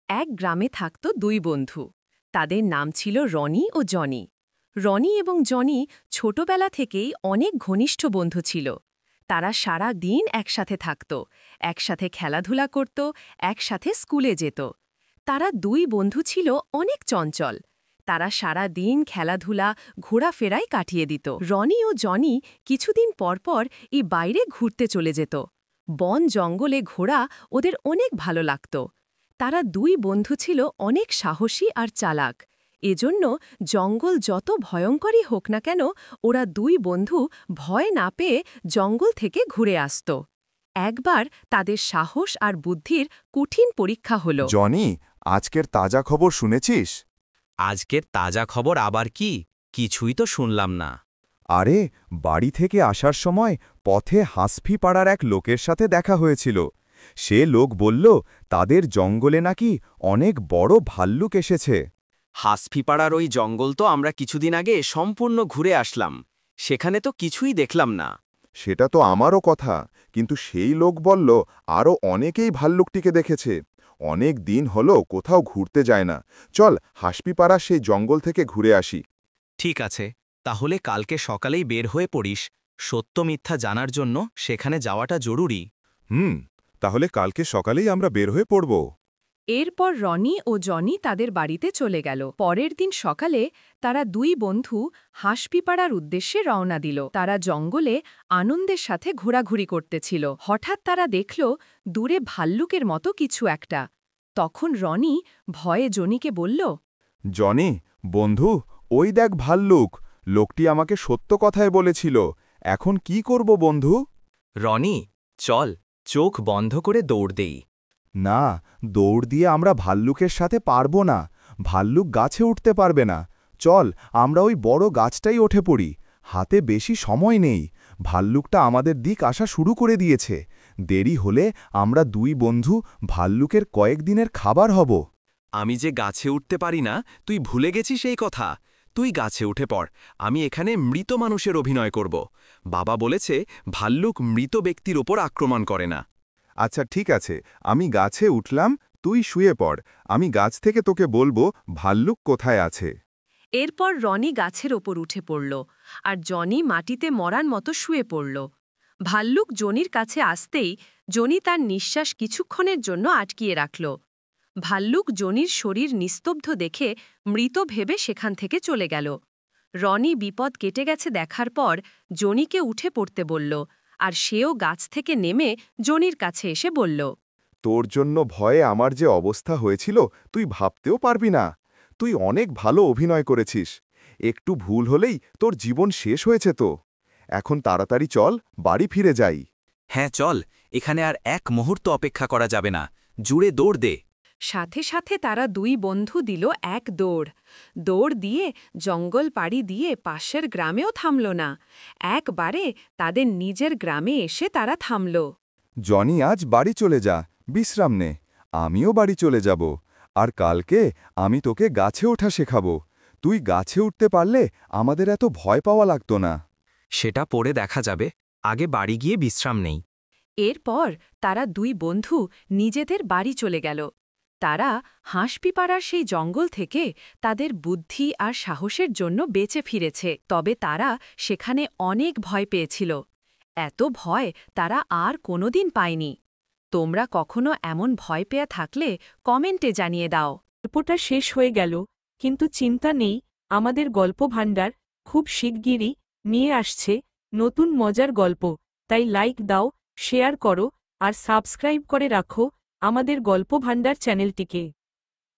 এক গ্রামে থাকত দুই বন্ধু। তাদের নাম ছিল রনি ও জনি। রনি এবং জনি ছোটবেলা থেকেই অনেক ঘনিষ্ঠ বন্ধু ছিল। তারা সারা দিন একসাথে থাকত, একসাথে খেলাধুলা করত, একসাথে স্কুলে যেত। তারা দুই বন্ধু ছিল অনেক চঞ্চল। তারা সারা দিন খেলাধুলা, ঘোরাফেরায় কাটিয়ে দিত। রনি ও জনি কিছুদিন পরপর এই বাইরে ঘুরতে চলে যেত। বন জঙ্গলে ঘোরা ওদের অনেক ভালো লাগত। তারা দুই বন্ধু ছিল অনেক সাহসী আর চালাক। এজন্য জঙ্গল যত ভয়ঙ্করই হোক না কেন, ওরা দুই বন্ধু ভয় না পেয়ে জঙ্গল থেকে ঘুরে আসত। একবার তাদের সাহস আর বুদ্ধির কঠিন পরীক্ষা হল। জনি, আজকের তাজা খবর শুনেছিস? আজকের তাজা খবর আবার কি? কিছুই তো শুনলাম না। আরে, বাড়ি থেকে আসার সময় পথে হাসফি পাড়ার এক লোকের সাথে দেখা হয়েছিল। সে লোক বলল তাদের জঙ্গলে নাকি অনেক বড় ভাল্লুক এসেছে। হাসফিপাড়ার ওই জঙ্গল তো আমরা কিছুদিন আগে সম্পূর্ণ ঘুরে আসলাম। সেখানে তো কিছুই দেখলাম না। সেটা তো আমারও কথা, কিন্তু সেই লোক বলল আরও অনেকেই ভাল্লুকটিকে দেখেছে। অনেক দিন হলো কোথাও ঘুরতে যায় না। চল হাসপিপাড়া সেই জঙ্গল থেকে ঘুরে আসি। ঠিক আছে, তাহলে কালকে সকালেই বের হয়ে পড়িস। সত্য মিথ্যা জানার জন্য সেখানে যাওয়াটা জরুরি। তাহলে কালকে সকালেই আমরা বের হয়ে পড়ব। এরপর রনি ও জনি তাদের বাড়িতে চলে গেল। পরের দিন সকালে তারা দুই বন্ধু হাঁসপিপাড়ার উদ্দেশ্যে রওনা দিল। তারা জঙ্গলে আনন্দের সাথে ঘোরাঘুরি করতেছিল। হঠাৎ তারা দেখল দূরে ভাল্লুকের মতো কিছু একটা। তখন রনি ভয়ে জনিকে বলল, জনি, বন্ধু, ওই দেখ ভাল্লুক। লোকটি আমাকে সত্য কথায় বলেছিল। এখন কি করব বন্ধু? রনি, চল, চোখ বন্ধ করে দৌড় দেই। না, দৌড় দিয়ে আমরা ভাল্লুকের সাথে পারব না। ভাল্লুক গাছে উঠতে পারবে না। চল, আমরা ওই বড় গাছটাই ওঠে পড়ি। হাতে বেশি সময় নেই। ভাল্লুকটা আমাদের দিক আসা শুরু করে দিয়েছে। দেরি হলে আমরা দুই বন্ধু ভাল্লুকের কয়েকদিনের খাবার হব। আমি যে গাছে উঠতে পারি না, তুই ভুলে গেছিস এই কথা। তুই গাছে উঠে পড়, আমি এখানে মৃত মানুষের অভিনয় করব। বাবা বলেছে ভাল্লুক মৃত ব্যক্তির ওপর আক্রমণ করে না। আচ্ছা ঠিক আছে, আমি গাছে উঠলাম, তুই শুয়ে পড়। আমি গাছ থেকে তোকে বলবো ভাল্লুক কোথায় আছে। এরপর রনি গাছের ওপর উঠে পড়ল, আর জনি মাটিতে মরার মতো শুয়ে পড়ল। ভাল্লুক জনির কাছে আসতেই জনি তার নিঃশ্বাস কিছুক্ষণের জন্য আটকিয়ে রাখল। ভাল্লুক জনির শরীর নিস্তব্ধ দেখে মৃত ভেবে সেখান থেকে চলে গেল। রনি বিপদ কেটে গেছে দেখার পর জনিকে উঠে পড়তে বলল, আর সেও গাছ থেকে নেমে জনির কাছে এসে বলল, তোর জন্য ভয়ে আমার যে অবস্থা হয়েছিল তুই ভাবতেও পারবি না। তুই অনেক ভালো অভিনয় করেছিস। একটু ভুল হলেই তোর জীবন শেষ হয়েছে তো। এখন তাড়াতাড়ি চল, বাড়ি ফিরে যাই। হ্যাঁ চল, এখানে আর এক মুহূর্ত অপেক্ষা করা যাবে না। জুড়ে দৌড় দে। সাথে সাথে তারা দুই বন্ধু দিল এক দৌড়। দৌড় দিয়ে জঙ্গল পাড়ি দিয়ে পাশের গ্রামেও থামল না। একবারে তাদের নিজের গ্রামে এসে তারা থামল। জনি, আজ বাড়ি চলে যা, বিশ্রাম নে। আমিও বাড়ি চলে যাব। আর কালকে আমি তোকে গাছে ওঠা শেখাবো। তুই গাছে উঠতে পারলে আমাদের এত ভয় পাওয়া লাগতো না। সেটা পরে দেখা যাবে, আগে বাড়ি গিয়ে বিশ্রাম নেই। এরপর তারা দুই বন্ধু নিজেদের বাড়ি চলে গেল। তারা হাঁসপিপাড়ার সেই জঙ্গল থেকে তাদের বুদ্ধি আর সাহসের জন্য বেঁচে ফিরেছে। তবে তারা সেখানে অনেক ভয় পেয়েছিল। এত ভয় তারা আর কোনোদিন পায়নি। তোমরা কখনো এমন ভয় পেয়ে থাকলে কমেন্টে জানিয়ে দাও। গল্পটা শেষ হয়ে গেল, কিন্তু চিন্তা নেই, আমাদের গল্প ভাণ্ডার খুব শিগগিরই নিয়ে আসছে নতুন মজার গল্প। তাই লাইক দাও, শেয়ার করো আর সাবস্ক্রাইব করে রাখো আমাদের গল্প ভাণ্ডার চ্যানেলটিকে।